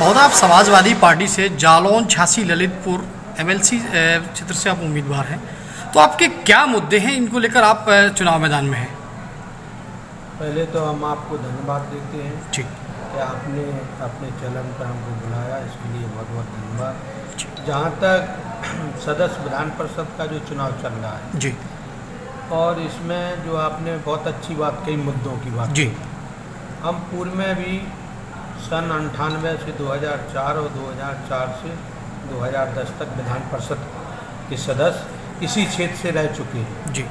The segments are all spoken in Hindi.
महोदय, आप समाजवादी पार्टी से जालौन, झांसी, ललितपुर एमएलसी क्षेत्र से आप उम्मीदवार हैं, तो आपके क्या मुद्दे हैं, इनको लेकर आप चुनाव मैदान में हैं? पहले तो हम आपको धन्यवाद देते हैं जी कि आपने अपने चैनल पर हमको बुलाया, इसके लिए बहुत बहुत धन्यवाद। जहाँ तक सदस्य विधान परिषद का जो चुनाव चल रहा है जी, और इसमें जो आपने बहुत अच्छी बात कही, मुद्दों की बात जी, हम पूर्व में भी सन 98 से 2004 और 2004 से 2010 तक विधान परिषद के सदस्य इसी क्षेत्र से रह चुके हैं जी,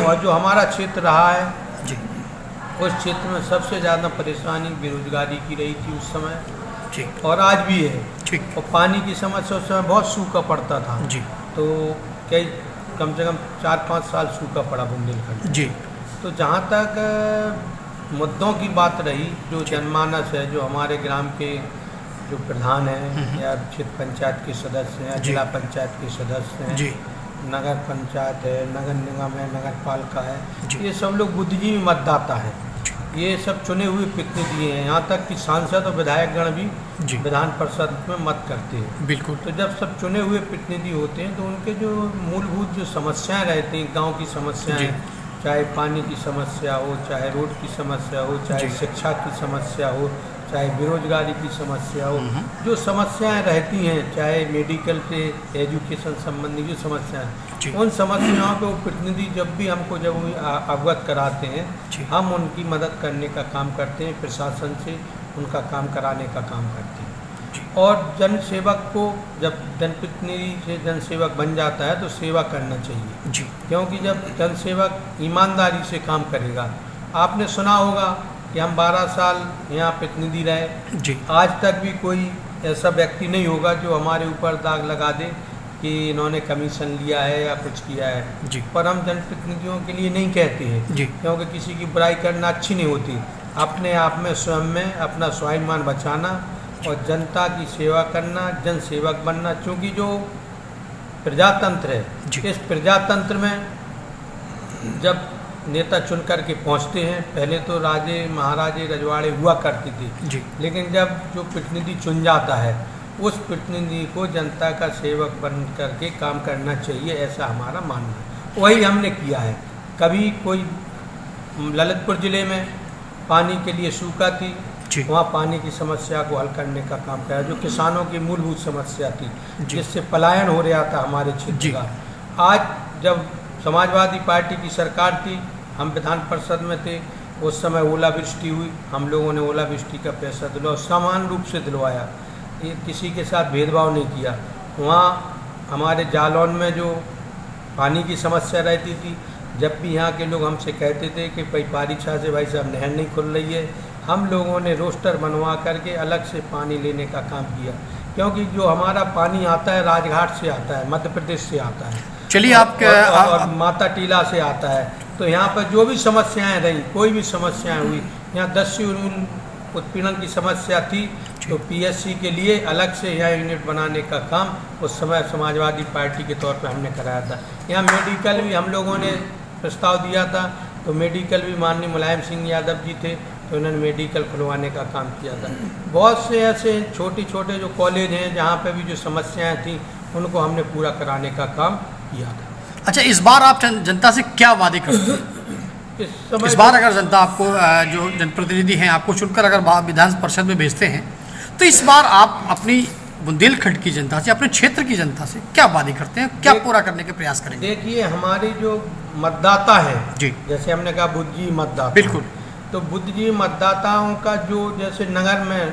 और जो हमारा क्षेत्र रहा है जी, उस क्षेत्र में सबसे ज़्यादा परेशानी बेरोजगारी की रही थी उस समय, ठीक, और आज भी है। ठीक, और पानी की समस्या उस समय बहुत सूखा पड़ता था, जी, तो कई कम से कम 4-5 साल सूखा पड़ा बुंदेलखंड। जी, तो जहाँ तक मुद्दों की बात रही, जो जनमानस है, जो हमारे ग्राम के जो प्रधान हैं या क्षेत्र पंचायत के सदस्य हैं, जी। जिला पंचायत के सदस्य हैं, जी, नगर पंचायत है, नगर निगम है, नगर पालिका है, जी। ये सब लोग बुद्धिजीवी मतदाता है। ये सब चुने हुए प्रतिनिधि हैं, यहाँ तक कि सांसद और विधायकगण भी जी, विधान परिषद में मत करते हैं। बिल्कुल, तो जब सब चुने हुए प्रतिनिधि होते हैं तो उनके जो मूलभूत जो समस्याएं रहती हैं, गांव की समस्याएं, जी। चाहे पानी की समस्या हो, चाहे रोड की समस्या हो, चाहे जी। शिक्षा की समस्या हो, चाहे बेरोजगारी की समस्या हो, हम्म। जो समस्याएं रहती हैं, चाहे मेडिकल से एजुकेशन संबंधी जो समस्याएं, जी। उन समस्याओं पे वो प्रतिनिधि जब भी हमको जब वो अवगत कराते हैं, जी। हम उनकी मदद करने का काम करते हैं, प्रशासन से उनका काम कराने का काम करते हैं। और जन सेवक को जब जनप्रतिनिधि से जन सेवक बन जाता है तो सेवा करना चाहिए, जी, क्योंकि जब जन सेवक ईमानदारी से काम करेगा, आपने सुना होगा कि हम 12 साल यहाँ प्रतिनिधि रहे, जी, आज तक भी कोई ऐसा व्यक्ति नहीं होगा जो हमारे ऊपर दाग लगा दे कि इन्होंने कमीशन लिया है या कुछ किया है। जी, पर हम जनप्रतिनिधियों के लिए नहीं कहते हैं, जी, क्योंकि किसी की बुराई करना अच्छी नहीं होती। अपने आप में स्वयं में अपना स्वाभिमान बचाना और जनता की सेवा करना, जन सेवक बनना, क्योंकि जो प्रजातंत्र जी। है, इस प्रजातंत्र में जब नेता चुन कर के पहुँचते हैं, पहले तो राजे महाराजे रजवाड़े हुआ करते थे, जी, लेकिन जब जो प्रतिनिधि चुन जाता है, उस प्रतिनिधि को जनता का सेवक बन करके काम करना चाहिए, ऐसा हमारा मानना है। वही हमने किया है। कभी कोई ललितपुर ज़िले में पानी के लिए सूखा थी, जी, वहाँ पानी की समस्या को हल करने का काम किया, जो किसानों की मूलभूत समस्या थी, जी। जिससे पलायन हो रहा था हमारे जी। क्षेत्र का। आज जब समाजवादी पार्टी की सरकार थी, हम विधान परिषद में थे, उस समय ओलावृष्टि हुई, हम लोगों ने ओलावृष्टि का पैसा दिलवाया, समान रूप से दिलवाया, ये किसी के साथ भेदभाव नहीं किया। वहाँ हमारे जालौन में जो पानी की समस्या रहती थी, जब भी यहाँ के लोग हमसे कहते थे कि भाई पारीछा से भाई साहब नहर नहीं खुल रही है, हम लोगों ने रोस्टर बनवा करके अलग से पानी लेने का काम किया, क्योंकि जो हमारा पानी आता है राजघाट से आता है, मध्य प्रदेश से आता है, चलिए आप और माता टीला से आता है। तो यहाँ पर जो भी समस्याएं रही, कोई भी समस्याएं हुई, यहाँ 10 उत्पीड़न की समस्या थी, तो पीएससी के लिए अलग से यहाँ यूनिट बनाने का काम उस समय समाजवादी पार्टी के तौर पर हमने कराया था। यहाँ मेडिकल भी हम लोगों ने प्रस्ताव दिया था, तो मेडिकल भी माननीय मुलायम सिंह यादव जी थे, तो उन्होंने मेडिकल खुलवाने का काम किया था। बहुत से ऐसे छोटे छोटे जो कॉलेज हैं, जहाँ पे भी जो समस्याएं थी, उनको हमने पूरा कराने का काम किया था। अच्छा, इस बार आप जनता से क्या वादे करते हैं? इस बार अगर जनता आपको जो जनप्रतिनिधि हैं आपको चुनकर अगर विधान परिषद में भेजते हैं, तो इस बार आप अपनी बुंदेलखंड की जनता से, अपने क्षेत्र की जनता से क्या वादे करते हैं, क्या पूरा करने के प्रयास करेंगे? देखिए, हमारी जो मतदाता है, जी, जैसे हमने कहा बुद्धिजीवी मतदाता, बिल्कुल, तो बुद्धिजीवी मतदाताओं का जो जैसे नगर में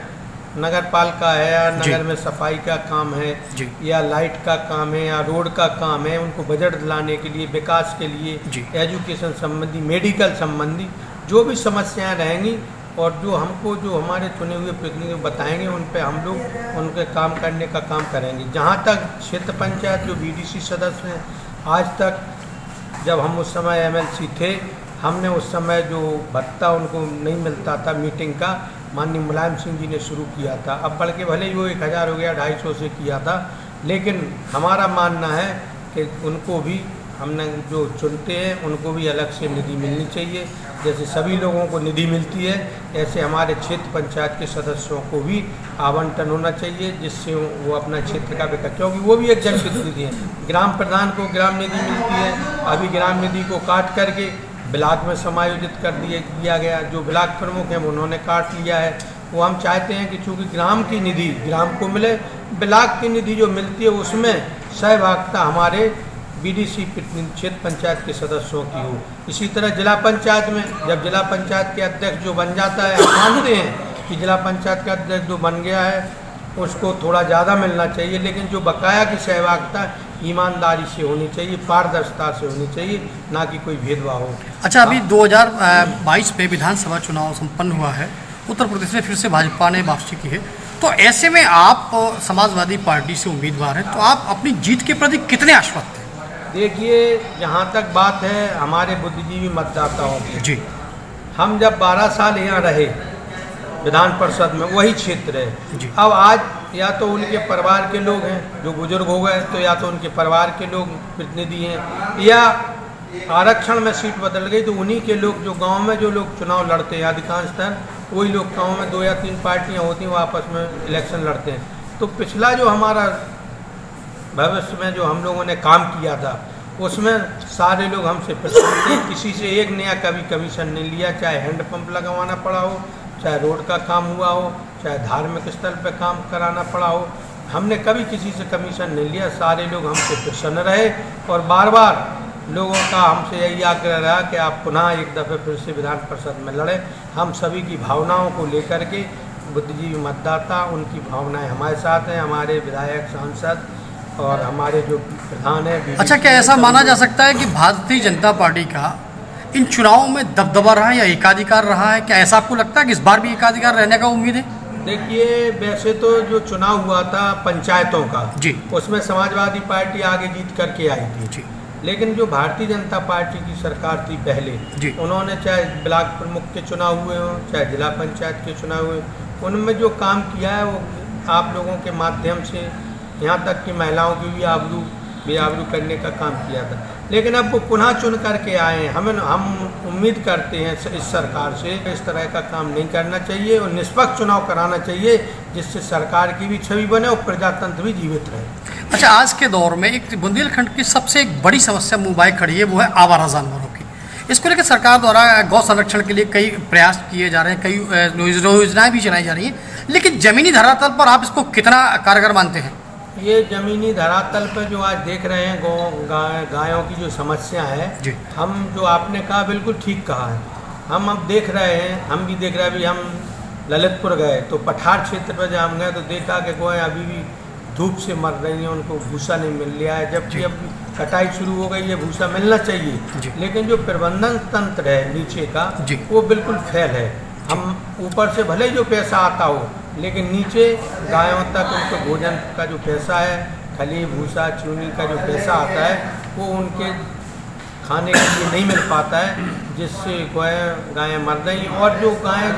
नगर पालिका है या जी। नगर में सफाई का काम है, जी, या लाइट का काम है, या रोड का काम है, उनको बजट दिलाने के लिए, विकास के लिए, जी। एजुकेशन संबंधी, मेडिकल संबंधी जो भी समस्याएं रहेंगी, और जो हमको जो हमारे चुने हुए प्रतिनिधि बताएंगे, उन पे हम लोग उनके काम करने का काम करेंगे। जहाँ तक क्षेत्र पंचायत जो बीडीसी सदस्य हैं, आज तक जब हम उस समय एमएलसी थे, हमने उस समय जो भत्ता उनको नहीं मिलता था मीटिंग का, माननीय मुलायम सिंह जी ने शुरू किया था। अब बढ़ के भले ही वो 1000 हो गया, 250 से किया था, लेकिन हमारा मानना है कि उनको भी हमने जो चुनते हैं उनको भी अलग से निधि मिलनी चाहिए। जैसे सभी लोगों को निधि मिलती है, ऐसे हमारे क्षेत्र पंचायत के सदस्यों को भी आवंटन होना चाहिए, जिससे वो अपना क्षेत्र का विकास, क्योंकि वो भी एक जनप्रतिनिधि हैं। ग्राम प्रधान को ग्राम निधि मिलती है, अभी ग्राम निधि को काट करके ब्लॉक में समायोजित कर दिया गया। जो ब्लॉक प्रमुख हैं उन्होंने काट लिया है। वो हम चाहते हैं कि चूँकि ग्राम की निधि ग्राम को मिले, ब्लॉक की निधि जो मिलती है उसमें सहभागिता हमारे बीडीसी क्षेत्र पंचायत के सदस्यों की हो। इसी तरह जिला पंचायत में जब जिला पंचायत के अध्यक्ष जो बन जाता है, हम मानते हैं कि जिला पंचायत का अध्यक्ष जो बन गया है उसको थोड़ा ज़्यादा मिलना चाहिए, लेकिन जो बकाया की सहभागिता ईमानदारी से होनी चाहिए, पारदर्शिता से होनी चाहिए, ना कि कोई भेदभाव हो। अच्छा, अभी 2022 में विधानसभा चुनाव संपन्न हुआ है, उत्तर प्रदेश में फिर से भाजपा ने वापसी की है, तो ऐसे में आप समाजवादी पार्टी से उम्मीदवार हैं, तो आप अपनी जीत के प्रति कितने आश्वस्त हैं? देखिए, जहाँ तक बात है हमारे बुद्धिजीवी मतदाताओं की, जी, हम जब 12 साल यहाँ रहे विधान परिषद में, वही क्षेत्र है जी। अब आज या तो उनके परिवार के लोग हैं जो बुजुर्ग हो गए, तो या तो उनके परिवार के लोग प्रतिनिधि हैं, या आरक्षण में सीट बदल गई तो उन्हीं के लोग, जो गांव में जो लोग चुनाव लड़ते हैं अधिकांशतः वही लोग, गांव में 2 या 3 पार्टियां होती हैं वो आपस में इलेक्शन लड़ते हैं। तो पिछला जो हमारा भविष्य में जो हम लोगों ने काम किया था उसमें सारे लोग हमसे प्रसन्न थे। किसी से एक नया कभी कमीशन नहीं लिया, चाहे हैंडपंप लगवाना पड़ा हो, चाहे रोड का काम हुआ हो, चाहे धार्मिक स्थल पर काम कराना पड़ा हो, हमने कभी किसी से कमीशन नहीं लिया। सारे लोग हमसे प्रसन्न रहे और बार बार लोगों का हमसे यही आग्रह रहा कि आप पुनः एक दफ़े फिर से विधान परिषद में लड़ें। हम सभी की भावनाओं को लेकर के बुद्धिजीवी मतदाता, उनकी भावनाएं हमारे साथ हैं, हमारे विधायक, सांसद और हमारे जो प्रधान है। अच्छा, क्या ऐसा माना जा सकता है कि भारतीय जनता पार्टी का इन चुनावों में दबदबा रहा है या एकाधिकार रहा है? क्या ऐसा आपको लगता है कि इस बार भी एकाधिकार रहने का उम्मीद है? देखिए, वैसे तो जो चुनाव हुआ था पंचायतों का जी, उसमें समाजवादी पार्टी आगे जीत करके आई थी जी, लेकिन जो भारतीय जनता पार्टी की सरकार थी पहले, उन्होंने चाहे ब्लॉक प्रमुख के चुनाव हुए हों, चाहे जिला पंचायत के चुनाव हुए, उनमें जो काम किया है वो आप लोगों के माध्यम से यहाँ तक कि महिलाओं की भी बेआबरू करने का काम किया था। लेकिन अब वो पुनः चुन करके आए हैं। हम उम्मीद करते हैं इस सरकार से इस तरह का काम नहीं करना चाहिए और निष्पक्ष चुनाव कराना चाहिए, जिससे सरकार की भी छवि बने और प्रजातंत्र भी जीवित रहे। अच्छा, आज के दौर में एक बुंदेलखंड की सबसे एक बड़ी समस्या मुंबई खड़ी है, वो है आवारा जानवरों की। इसको लेकर सरकार द्वारा गौ संरक्षण के लिए कई प्रयास किए जा रहे हैं, कई योजनाएं भी चलाई जा रही हैं, लेकिन जमीनी धरातल पर आप इसको कितना कारगर मानते हैं? ये ज़मीनी धरातल पर जो आज देख रहे हैं गायों की जो समस्या है, हम जो आपने कहा बिल्कुल ठीक कहा है। हम अब देख रहे हैं, हम भी देख रहे हैं। अभी हम ललितपुर गए तो पठार क्षेत्र पर जब हम गए तो देखा कि गायें अभी भी धूप से मर रही हैं, उनको भूसा नहीं मिल रहा है, जबकि अब कटाई शुरू हो गई है, भूसा मिलना चाहिए। लेकिन जो प्रबंधन तंत्र है नीचे का वो बिल्कुल फेल है। हम ऊपर से भले ही जो पैसा आता हो, लेकिन नीचे गायों तक उनके भोजन का जो पैसा है, खली भूसा चूनी का जो पैसा आता है, वो उनके खाने के लिए नहीं मिल पाता है, जिससे गायें मर रही हैं। और जो गायें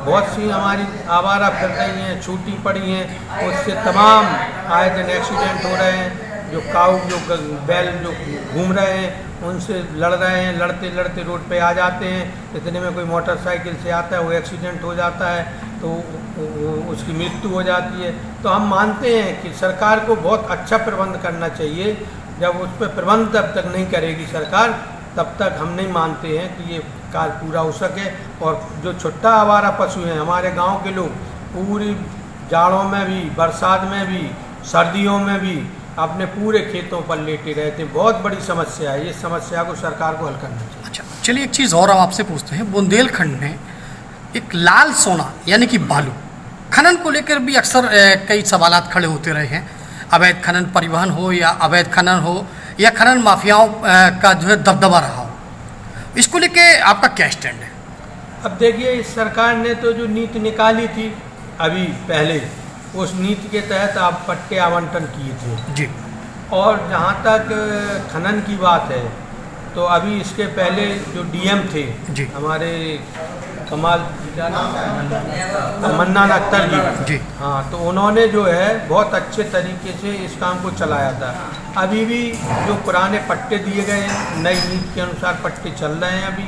बहुत सी हमारी आवारा फिर रही हैं, छूटी पड़ी हैं, उससे तमाम आए दिन एक्सीडेंट हो रहे हैं। जो काऊ जो बैल जो घूम रहे हैं उनसे लड़ रहे हैं, लड़ते लड़ते रोड पे आ जाते हैं, इतने में कोई मोटरसाइकिल से आता है, वो एक्सीडेंट हो जाता है तो उसकी मृत्यु हो जाती है। तो हम मानते हैं कि सरकार को बहुत अच्छा प्रबंध करना चाहिए। जब उस पर प्रबंध तब तक नहीं करेगी सरकार, तब तक हम नहीं मानते हैं कि ये कार्य पूरा हो सके। और जो छुट्टा आवारा पशु हैं, हमारे गांव के लोग पूरी जाड़ों में भी, बरसात में भी, सर्दियों में भी अपने पूरे खेतों पर लेटे रहते हैं। बहुत बड़ी समस्या है, ये समस्या को सरकार को हल करना चाहिए। अच्छा, चलिए एक चीज़ और हम आपसे पूछते हैं। बुंदेलखंड में एक लाल सोना यानी कि बालू खनन को लेकर भी अक्सर कई सवालात खड़े होते रहे हैं। अवैध खनन परिवहन हो या अवैध खनन हो या खनन माफियाओं का जो है दबदबा रहा हो, इसको लेके आपका क्या स्टैंड है? अब देखिए, इस सरकार ने तो जो नीति निकाली थी अभी पहले, उस नीति के तहत आप पट्टे आवंटन किए थे जी। और जहाँ तक खनन की बात है तो अभी इसके पहले जो डीएम थे जी, हमारे कमाल क्या नाम है? मन्नान अख्तर जी। हाँ, तो उन्होंने जो है बहुत अच्छे तरीके से इस काम को चलाया था। अभी भी जो पुराने पट्टे दिए गए हैं, नई नीति के अनुसार पट्टे चल रहे हैं अभी।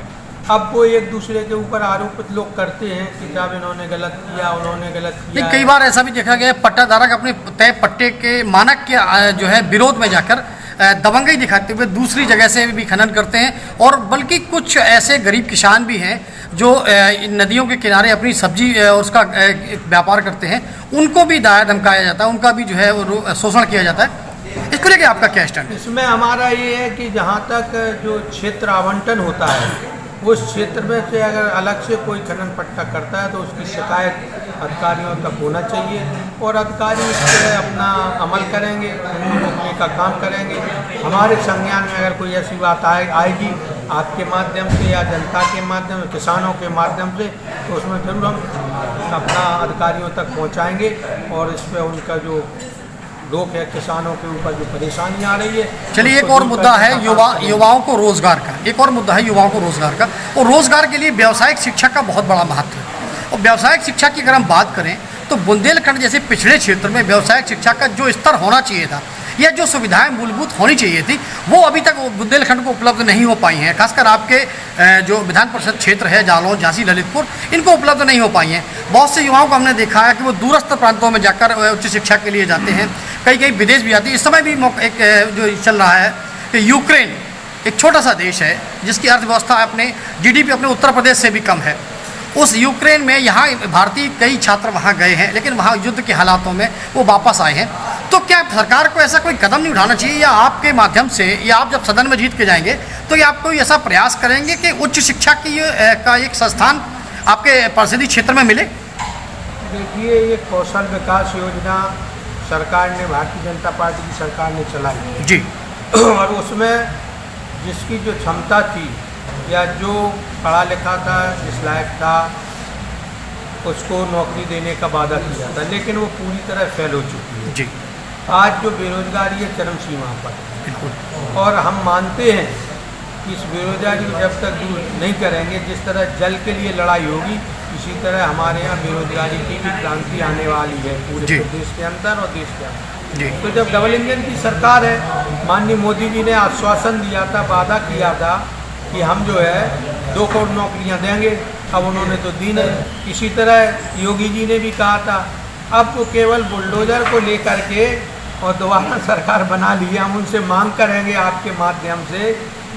अब वो एक दूसरे के ऊपर आरोपित लोग करते हैं कि जब इन्होंने गलत किया, उन्होंने गलत किया। कई बार ऐसा भी देखा गया है, पट्टाधारक अपने तय पट्टे के मानक के जो है विरोध में जाकर दबंगई दिखाते हुए दूसरी जगह से भी खनन करते हैं, और बल्कि कुछ ऐसे गरीब किसान भी हैं जो इन नदियों के किनारे अपनी सब्जी उसका व्यापार करते हैं, उनको भी दाया धमकाया जाता है, उनका भी जो है वो शोषण किया जाता है। इसको लेकर आपका क्या स्टैंड है? इसमें हमारा ये है कि जहाँ तक जो क्षेत्र आवंटन होता है, उस क्षेत्र में से अगर अलग से कोई खनन पट्टा करता है तो उसकी शिकायत अधिकारियों तक होना चाहिए, और अधिकारी इस पर अपना अमल करेंगे, उनको रोकने का काम करेंगे। हमारे संज्ञान में अगर कोई ऐसी बात आएगी आपके माध्यम से या जनता के माध्यम से, किसानों के माध्यम से, तो उसमें जरूर हम अपना अधिकारियों तक पहुंचाएंगे, और इस पर उनका जो रोक है, किसानों के ऊपर जो परेशानी आ रही है। चलिए, एक और मुद्दा है युवाओं को रोजगार का। एक और मुद्दा है युवाओं को रोजगार का, और रोजगार के लिए व्यावसायिक शिक्षा का बहुत बड़ा महत्व है। और व्यावसायिक शिक्षा की अगर हम बात करें तो बुंदेलखंड जैसे पिछड़े क्षेत्र में व्यावसायिक शिक्षा का जो स्तर होना चाहिए था, या जो सुविधाएं मूलभूत होनी चाहिए थी, वो अभी तक बुंदेलखंड को उपलब्ध नहीं हो पाई हैं। खासकर आपके जो विधान परिषद क्षेत्र है, जालौन, झांसी, ललितपुर, इनको उपलब्ध नहीं हो पाई हैं। बहुत से युवाओं को हमने देखा है कि वो दूरस्थ प्रांतों में जाकर उच्च शिक्षा के लिए जाते हैं, कई विदेश भी जाते हैं। इस समय भी एक जो चल रहा है कि यूक्रेन एक छोटा सा देश है जिसकी अर्थव्यवस्था अपने GDP अपने उत्तर प्रदेश से भी कम है। उस यूक्रेन में यहाँ भारतीय कई छात्र वहाँ गए हैं, लेकिन वहाँ युद्ध के हालातों में वो वापस आए हैं। तो क्या सरकार को ऐसा कोई कदम नहीं उठाना चाहिए, या आपके माध्यम से, या आप जब सदन में जीत के जाएंगे तो ये आप कोई ऐसा प्रयास करेंगे कि उच्च शिक्षा की का एक संस्थान आपके परिषदीय क्षेत्र में मिले? देखिए, ये कौशल विकास योजना सरकार ने, भारतीय जनता पार्टी की सरकार ने चलाई जी, और उसमें जिसकी जो क्षमता थी या जो पढ़ा लिखा था, जिस लायक था, उसको नौकरी देने का वादा किया था, लेकिन वो पूरी तरह फेल हो चुकी है। जी, आज जो बेरोजगारी है चरम सीमा पर, बिल्कुल, और हम मानते हैं कि इस बेरोजगारी को जब तक दूर नहीं करेंगे, जिस तरह जल के लिए लड़ाई होगी, इसी तरह हमारे यहाँ बेरोजगारी की भी क्रांति आने वाली है पूरे प्रदेश के अंदर और देश के अंदर। तो जब डबल इंजन की सरकार है, माननीय मोदी जी ने आश्वासन दिया था, वादा किया था कि हम जो है 2 करोड़ नौकरियां देंगे, अब उन्होंने तो दी नहीं। इसी तरह योगी जी ने भी कहा था, अब तो केवल बुलडोजर को लेकर के और दोबारा सरकार बना ली है। हम उनसे मांग करेंगे आपके माध्यम से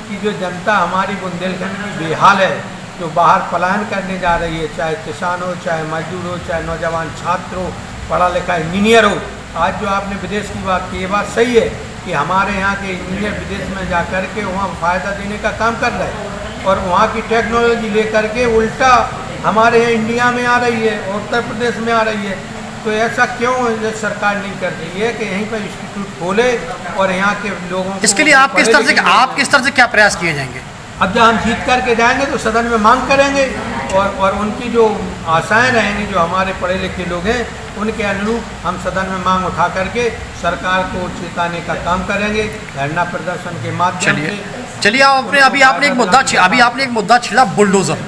कि जो जनता हमारी बुंदेलखंड की बेहाल है, जो बाहर पलायन करने जा रही है, चाहे किसान हो, चाहे मजदूर हो, चाहे नौजवान छात्र हो, पढ़ा लिखा इंजीनियर हो। आज जो आपने विदेश की बात की, ये बात सही है कि हमारे यहाँ के इंजीनियर विदेश में जा कर के वहाँ फ़ायदा देने का काम कर रहे हैं, और वहाँ की टेक्नोलॉजी लेकर के उल्टा हमारे यहाँ इंडिया में आ रही है और उत्तर प्रदेश में आ रही है। तो ऐसा क्यों सरकार नहीं कर रही है कि यहीं पर इंस्टीट्यूट खोले और यहाँ के लोगों को? इसके लिए आप किस तरह से क्या प्रयास किए जाएंगे? अब जब हम जीत करके जाएंगे तो सदन में मांग करेंगे, और उनकी जो आशाएं रहेंगी, जो हमारे पढ़े लिखे लोग हैं, उनके अनुरूप हम सदन में मांग उठा करके सरकार को चेताने का काम करेंगे, धरना प्रदर्शन के माध्यम से। चलिए, अभी आपने एक मुद्दा छेड़ा, बुलडोज़र।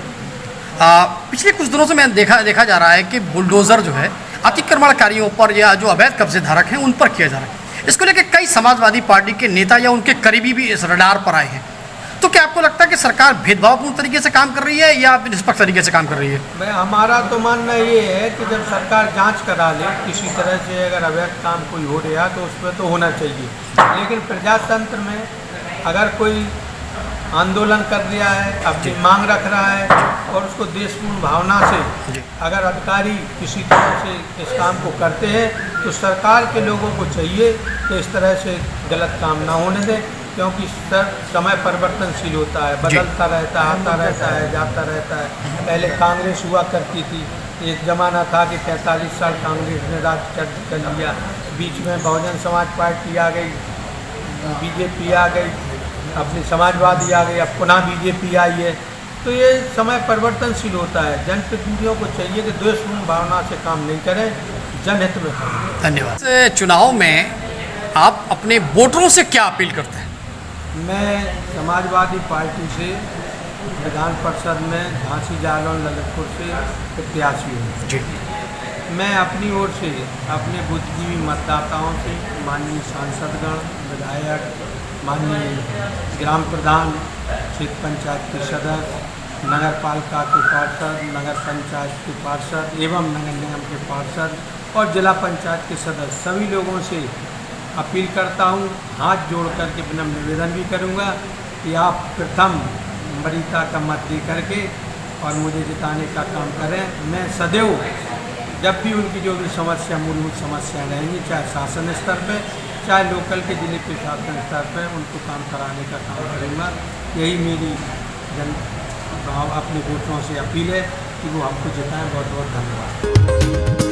पिछले कुछ दिनों से मैं देखा जा रहा है कि बुलडोज़र जो है अतिक्रमणकारियों पर या जो अवैध कब्जे धारक हैं उन पर किया जा रहा है। इसको लेकर कई समाजवादी पार्टी के नेता या उनके करीबी भी इस रडार पर आए हैं। तो क्या आपको लगता है कि सरकार भेदभावपूर्ण तरीके से काम कर रही है या निष्पक्ष तरीके से काम कर रही है? हमारा तो मानना ये है कि जब सरकार जांच करा ले किसी तरह से, अगर अवैध काम कोई हो रहा तो उस पर तो होना चाहिए, लेकिन प्रजातंत्र में अगर कोई आंदोलन कर रहा है, अपनी मांग रख रहा है, और उसको देशपूर्ण भावना से अगर अधिकारी किसी तरह से इस काम को करते हैं, तो सरकार के लोगों को चाहिए कि इस तरह से गलत काम ना होने दें, क्योंकि समय परिवर्तनशील होता है, बदलता रहता है, आता रहता है, जाता रहता है। पहले कांग्रेस हुआ करती थी, एक ज़माना था कि 45 साल कांग्रेस ने राज कर लिया, बीच में बहुजन समाज पार्टी आ गई, बीजेपी आ गई, अपनी समाजवादी आ गई, अब पुनः बीजेपी आई है। तो ये समय परिवर्तनशील होता है। जनप्रतिनिधियों को चाहिए कि देशपूर्ण भावना से काम नहीं करें, जनहित में करें। धन्यवाद। चुनाव में आप अपने वोटरों से क्या अपील करते हैं? मैं समाजवादी पार्टी से विधान परिषद में झांसी जालौन ललितपुर से प्रत्याशी हूँ। जी। मैं अपनी ओर से अपने बुद्धिजीवी मतदाताओं से, माननीय सांसदगण, विधायक, माननीय ग्राम प्रधान, क्षेत्र पंचायत के सदस्य, नगर पालिका के पार्षद, नगर पंचायत के पार्षद एवं नगर निगम के पार्षद और जिला पंचायत के सदस्य सभी लोगों से अपील करता हूँ, हाथ जोड़ करके विनम्र निवेदन भी करूँगा कि आप प्रथम वरीयता का मत दे करके और मुझे जिताने का काम करें। मैं सदैव जब भी उनकी जो भी समस्या, मूलभूत समस्याएं रहेंगी, चाहे शासन स्तर पे, चाहे लोकल के जिले प्रशासन स्तर पे, उनको काम कराने का काम करूँगा। यही मेरी अपने वोटरों से अपील है कि वो हमको जिताएं। बहुत बहुत धन्यवाद।